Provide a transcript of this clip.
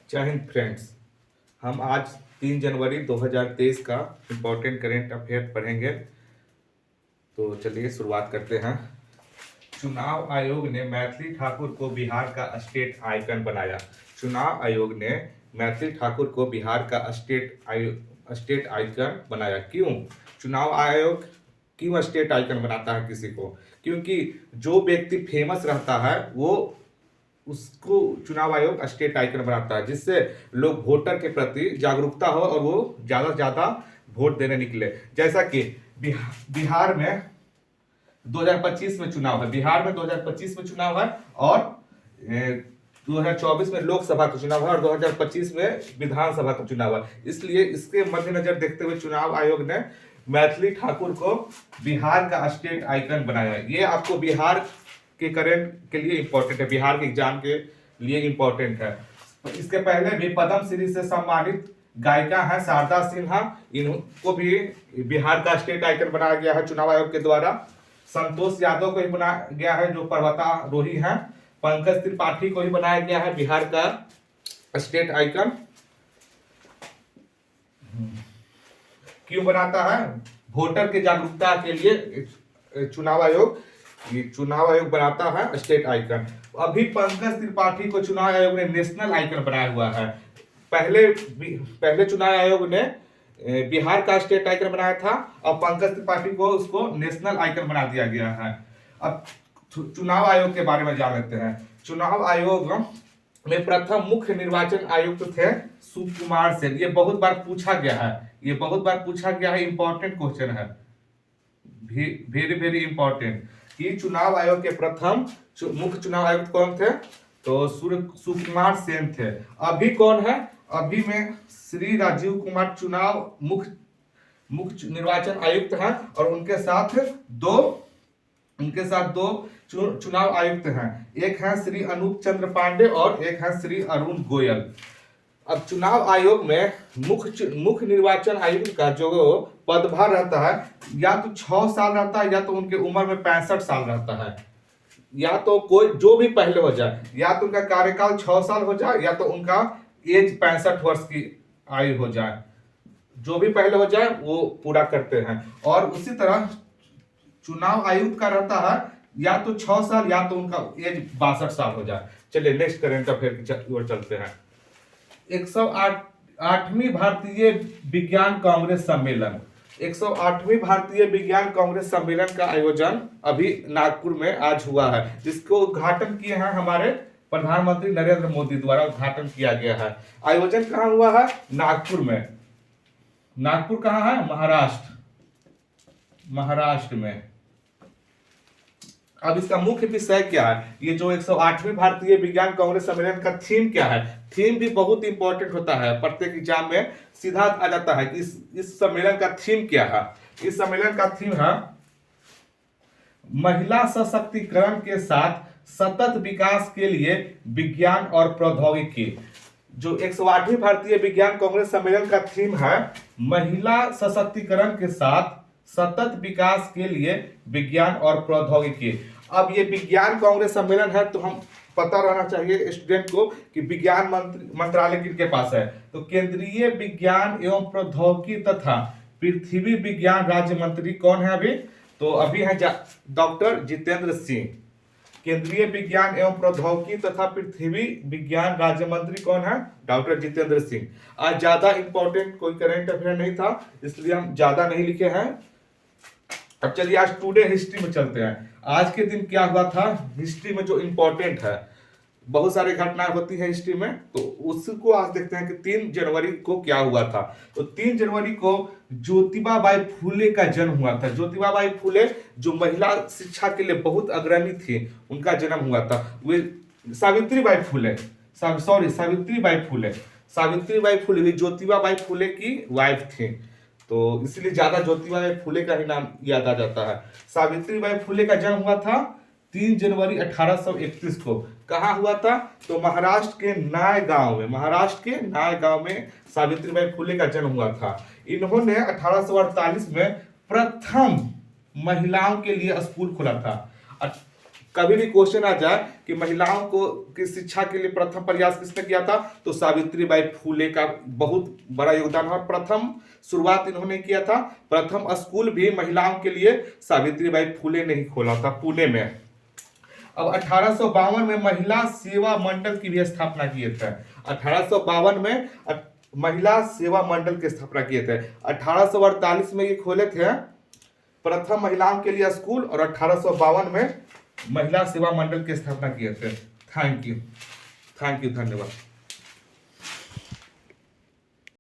जय हिंद फ्रेंड्स। हम आज 3 जनवरी 2023 का इम्पोर्टेंट करेंट अफेयर पढ़ेंगे। तो चलिए शुरुआत करते हैं। चुनाव आयोग ने मैथिली ठाकुर को बिहार का स्टेट आइकन बनाया। चुनाव आयोग ने मैथिली ठाकुर को बिहार का स्टेट आइकन बनाया। क्यों? चुनाव आयोग क्यों स्टेट आइकन बनाता है किसी को? क्योंकि जो व्यक्ति फेमस रहता है वो उसको चुनाव आयोग स्टेट आइकन बनाता है, जिससे लोग वोटर के प्रति जागरूकता हो और वो ज़्यादा से ज़्यादा वोट देने निकले। जैसा कि बिहार में 2025 में चुनाव है, बिहार में 2025 में चुनाव है और 2024 में लोकसभा का चुनाव है और 2025 में विधानसभा का चुनाव है। इसलिए इसके मद्देनजर देखते हुए चुनाव आयोग ने मैथिली ठाकुर को बिहार का स्टेट आइकन बनाया। ये आपको बिहार के करेंट के लिए इंपॉर्टेंट है, बिहार के एग्जाम के लिए इंपॉर्टेंट है। इसके पहले भी पद्म श्री से सम्मानित गायिका है शारदा सिन्हा, इनको भी बिहार का स्टेट आइकन बनाया गया है चुनाव आयोग के द्वारा। संतोष यादव को भी बनाया गया है जो पर्वतारोही हैं। पंकज त्रिपाठी को भी बनाया गया है बिहार का स्टेट आइकन। क्यों बनाता है? वोटर के जागरूकता के लिए चुनाव आयोग बनाता है स्टेट आइकन। अभी पंकज त्रिपाठी को चुनाव आयोग ने नेशनल आइकन बनाया हुआ है। पहले चुनाव आयोग ने बिहार का स्टेट आइकन बनाया था और पंकज त्रिपाठी को उसको नेशनल आइकन बना दिया गया है। अब चुनाव आयोग के बारे में जान लेते हैं। चुनाव आयोग में प्रथम मुख्य निर्वाचन आयुक्त थे सुकुमार सेन। ये बहुत बार पूछा गया है, इंपॉर्टेंट क्वेश्चन है, वेरी वेरी इंपॉर्टेंट कि चुनाव आयोग के प्रथम मुख्य चुनाव आयुक्त कौन थे? तो सुकुमार सेन थे। अभी कौन है? अभी में श्री राजीव कुमार चुनाव मुख्य निर्वाचन आयुक्त हैं और उनके साथ दो चुनाव आयुक्त हैं। एक है श्री अनूप चंद्र पांडे और एक है श्री अरुण गोयल। अब चुनाव आयोग में मुख्य निर्वाचन आयुक्त का जो पदभार रहता है या तो 6 साल रहता है या तो उनके उम्र में 65 साल रहता है, या तो कोई जो भी पहले हो जाए, या तो उनका कार्यकाल 6 साल हो जाए या तो उनका एज 65 वर्ष की आयु हो जाए। जो भी पहले हो जाए वो पूरा करते हैं। और उसी तरह चुनाव आयुक्त का रहता है या तो 6 साल या तो उनका एज 62 साल हो जाए। चलिए नेक्स्ट करेंट अफेयर की ओर चलते हैं। 108वीं भारतीय विज्ञान कांग्रेस सम्मेलन 108वीं भारतीय विज्ञान कांग्रेस सम्मेलन का आयोजन अभी नागपुर में आज हुआ है, जिसको उद्घाटन किए हैं हमारे प्रधानमंत्री नरेंद्र मोदी द्वारा उद्घाटन किया गया है। आयोजन कहाँ हुआ है? नागपुर में। नागपुर कहाँ है? महाराष्ट्र में। अब इसका मुख्य विषय क्या है? ये जो 108वीं भारतीय विज्ञान कांग्रेस सम्मेलन का थीम क्या है? थीम भी बहुत इंपॉर्टेंट होता है, प्रत्येक एग्जाम में सीधा आ जाता है कि इस सम्मेलन का थीम क्या है। इस सम्मेलन का थीम है महिला सशक्तिकरण के साथ सतत विकास के लिए विज्ञान और प्रौद्योगिकी। जो 108वीं भारतीय विज्ञान कांग्रेस सम्मेलन का थीम है महिला सशक्तिकरण के साथ सतत विकास के लिए विज्ञान और प्रौद्योगिकी। अब ये विज्ञान कांग्रेस सम्मेलन है तो हम पता रहना चाहिए स्टूडेंट को कि विज्ञान मंत्रालय किनके पास है। तो केंद्रीय विज्ञान एवं प्रौद्योगिकी तथा पृथ्वी विज्ञान राज्य मंत्री कौन है अभी? तो अभी है डॉक्टर जितेंद्र सिंह। केंद्रीय विज्ञान एवं प्रौद्योगिकी तथा पृथ्वी विज्ञान राज्य मंत्री कौन है? डॉक्टर जितेंद्र सिंह। आज ज्यादा इंपॉर्टेंट कोई करंट अफेयर नहीं था, इसलिए हम ज्यादा नहीं लिखे हैं। अब चलिए आज टुडे हिस्ट्री में चलते हैं। आज के दिन क्या हुआ था हिस्ट्री में जो इंपॉर्टेंट है, बहुत सारी घटनाएं होती है हिस्ट्री में, तो उसको आज देखते हैं कि 3 जनवरी को क्या हुआ था। तो 3 जनवरी को ज्योतिबा बाई फुले का जन्म हुआ था। ज्योतिबा बाई फुले जो महिला शिक्षा के लिए बहुत अग्रणी थी, उनका जन्म हुआ था। वे सावित्री बाई फुले भी ज्योतिबा बाई फुले की वाइफ थी, तो इसलिए ज्यादा ज्योतिबा बाई फुले का ही नाम याद आ जाता है। सावित्री बाई फुले का जन्म हुआ था 3 जनवरी 1831 को। कहाँ हुआ था? तो महाराष्ट्र के नाय गांव में सावित्रीबाई फुले का जन्म हुआ था। इन्होंने 1848 में प्रथम महिलाओं के लिए स्कूल खोला था। कभी भी क्वेश्चन आ जाए कि महिलाओं को की शिक्षा के लिए प्रथम प्रयास किसने किया था, तो सावित्रीबाई फूले का बहुत बड़ा योगदान है। और प्रथम शुरुआत इन्होंने किया था, प्रथम स्कूल भी महिलाओं के लिए सावित्रीबाई फूले ने ही खोला था, पुणे में। अब 1852 में महिला सेवा मंडल की भी स्थापना किए थे। 1852 में महिला सेवा मंडल की स्थापना किए थे। 1848 में ये खोले थे प्रथम महिलाओं के लिए स्कूल, और 1852 में महिला सेवा मंडल की स्थापना किए थे। थैंक यू, धन्यवाद।